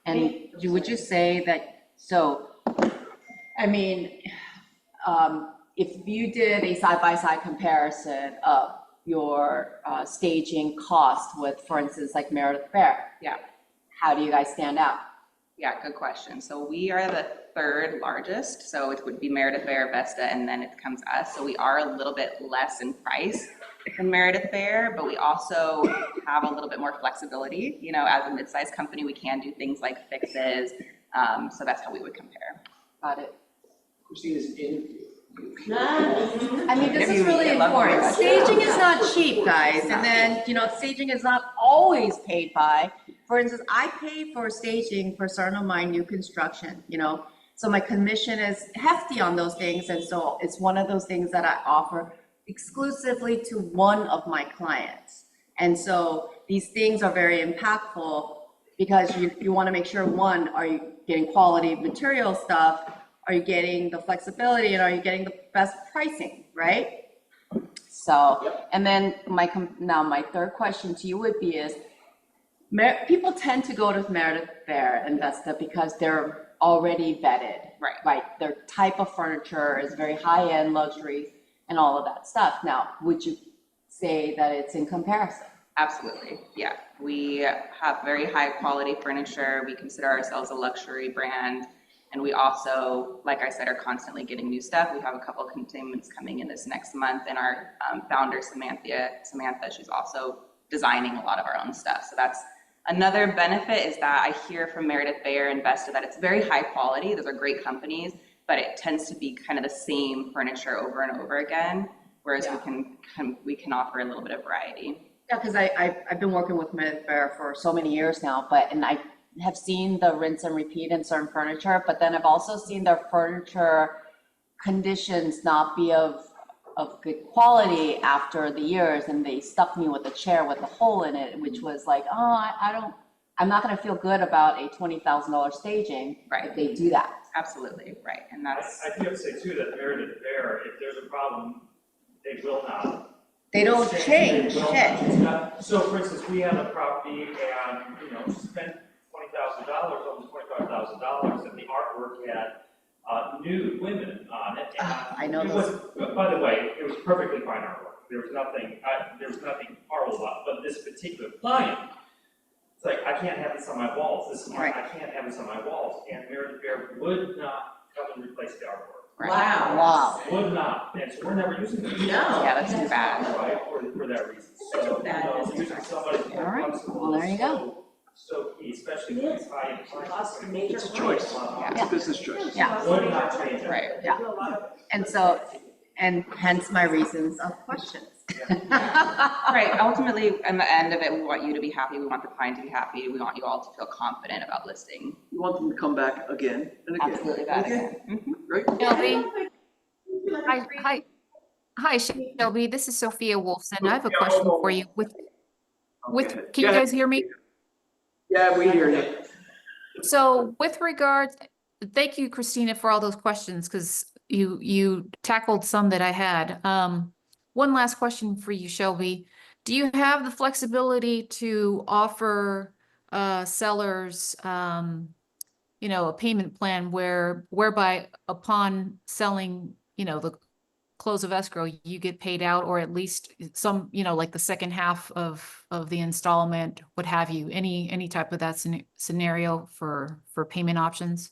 And would you say that, so, I mean, if you did a side-by-side comparison of your staging cost with, for instance, like Meredith Fair. Yeah. How do you guys stand out? Yeah, good question. So we are the third largest, so it would be Meredith Fair, Vesta, and then it comes us. So we are a little bit less in price than Meredith Fair, but we also have a little bit more flexibility. You know, as a mid-sized company, we can do things like fixes. So that's how we would compare. Got it. Christina's interview. I mean, this is really I love important. it. Staging is not cheap, guys. And then, you know, staging is not always paid by. For instance, I pay for staging for certain of my new construction, you know. So my commission is hefty on those things. And so it's one of those things that I offer exclusively to one of my clients. And so these things are very impactful because you want to make sure, one, are you getting quality material stuff? Are you getting the flexibility, and are you getting the best pricing, right? So, and then my third question to you would be is, people tend to go to Meredith Fair and Vesta because they're already vetted. Right. Right, their type of furniture is very high-end luxury and all of that stuff. Now, would you say that it's in comparison? Absolutely, yeah. We have very high quality furniture. We consider ourselves a luxury brand. And we also, like I said, are constantly getting new stuff. We have a couple of containments coming in this next month, and our founder, Samantha, she's also designing a lot of our own stuff. So that's another benefit, is that I hear from Meredith Fair and Vesta that it's very high quality. Those are great companies, but it tends to be kind of the same furniture over and over again, whereas we can offer a little bit of variety. Yeah, because I've been working with Meredith Fair for so many years now, and I have seen the rinse and repeat in certain furniture, but then I've also seen their furniture conditions not be of good quality after the years, and they stuck me with a chair with a hole in it, which was like, oh, I'm not gonna feel good about a $20,000 staging if they do that. Absolutely, right, and that's. I do have to say too, that Meredith Fair, if there's a problem, they will not. They don't change They will shit. not. So for instance, we had a property and, you know, spent $20,000, almost $25,000, and the artwork had nude women on it. And I know it those. was, by the way, it was perfectly fine artwork. There was nothing horrible about it. But this particular client, it's like, I can't have this on my walls. I can't have this on my walls. And Meredith Fair would not come and replace the artwork. Right. Wow. Would not. And so we're never using it. No. Yeah, that's too bad. Right, for that reason. So, you know, using somebody who's All right. flexible Well, there you is go. so key, especially when it's high in price. It's a choice. It's a business choice. Yeah. Would not change it. Right. Yeah. And hence my reasons of questions. Right, ultimately, in the end of it, we want you to be happy, we want the client to be happy, we want you all to feel confident about listing. We want them to come back again and again. Absolutely, that again. Right? Shelby? Hi, Shelby. This is Sophia Wolfson. I have a question for you. Okay. Can you guys hear me? Yeah, we hear you. So with regards, thank you, Christina, for all those questions, because you tackled some that I had. One last question for you, Shelby. Do you have the flexibility to offer sellers, a payment plan whereby upon selling, the close of escrow, you get paid out, or at least some, like the second half of the installment, what have you, any type of that scenario for payment options?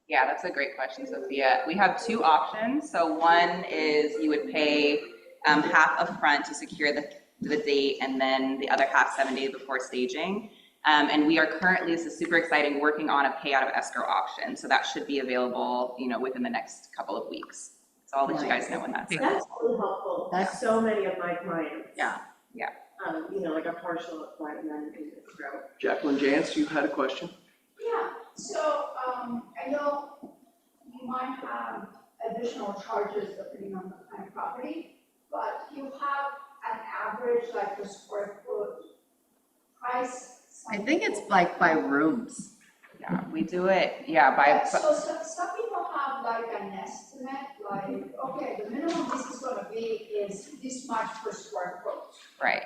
Yeah, that's a great question, Sophia. We have two options. So one is you would pay half upfront to secure the date, and then the other half 7 days before staging. And we are currently, this is super exciting, working on a payout of escrow auction. So that should be available, within the next couple of weeks. So I'll let you guys know when that's. That's really helpful. That's- So many of my clients. Yeah. Like a partial appointment in escrow. Jacqueline Jantz, you had a question? Yeah, so, I know you might have additional charges depending on the kind of property, but you have an average, like the square foot price? I think it's like by rooms. Yeah, we do it, by. So some people have like an estimate, like, okay, the minimum this is gonna be is this much per square foot. Right.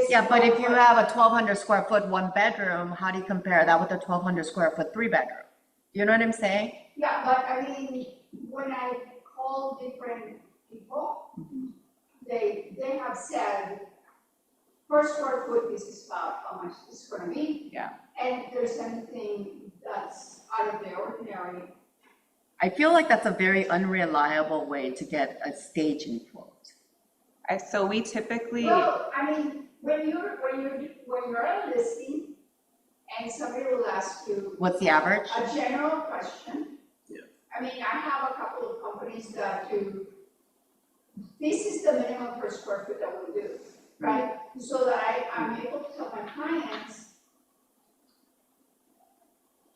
Yeah, but if you have a 1,200 square foot, 1 bedroom, how do you compare that with a 1,200 square foot, 3 bedroom? You know what I'm saying? Yeah, but I mean, when I call different people, they have said, per square foot, this is about how much it's gonna be. Yeah. And if there's anything that's out of the ordinary, I feel like that's a very unreliable way to get a staging quote. So we typically. well, I mean, when you're listing, and somebody will ask you What's the average? a general question. Yeah. I mean, I have a couple of companies that do, this is the minimum per square foot that we do, right? So that I'm able to tell my clients,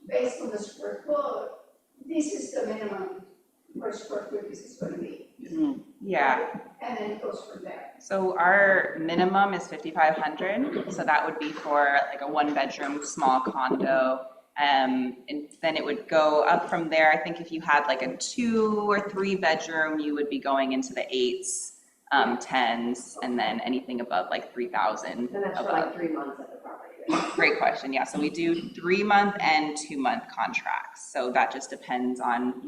based on the square foot, this is the minimum per square foot this is gonna be. Yeah. And then it goes from there. So our minimum is 5,500. So that would be for like a 1-bedroom small condo. And then it would go up from there. I think if you had like a 2 or 3 bedroom, you would be going into the 8s, 10s, and then anything above like 3,000. And that's for like 3 months at the property. Great question. Yeah, so we do 3-month and 2-month contracts. So that just depends on,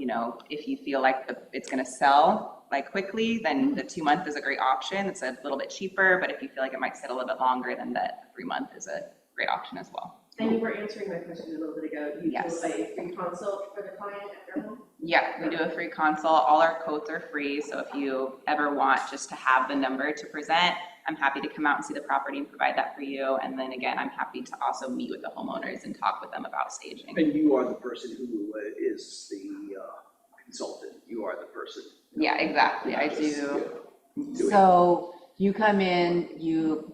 if you feel like it's going to sell like quickly, then the 2-month is a great option. It's a little bit cheaper, but if you feel like it might sit a little bit longer, then the 3-month is a great option as well. And you were answering my question a little bit ago. You do Yes. a free consult for the client at their home? Yeah, we do a free consult. All our quotes are free. So if you ever want just to have the number to present, I'm happy to come out and see the property and provide that for you. And then again, I'm happy to also meet with the homeowners and talk with them about staging. And you are the person who is the consultant. You are the person. Yeah, exactly. I do. So you come in, you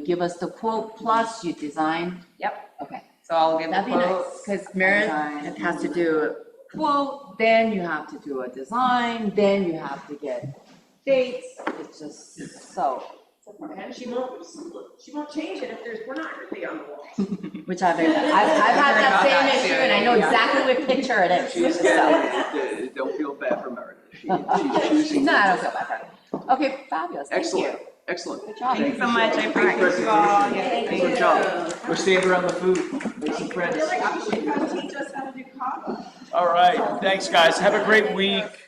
give us the quote plus you design? Yep. Okay. So I'll give the That'd be nice, quote. because Meredith has to do a quote, then you have to do a design, then you have to get dates. It's just so, And she won't change it if there's pornography on the wall. which I've had that same issue, and I know exactly what picture it is. So. Don't feel bad for Meredith. She's choosing. No, I don't feel bad for it. Okay, fabulous. Thank you. Excellent, excellent. Good job. Thank you so much. I appreciate you all. Yes, thank Good you. job. We're standing around the food, make some friends. I feel like you should come teach us how to do kava. All right, thanks, guys. Have a great week.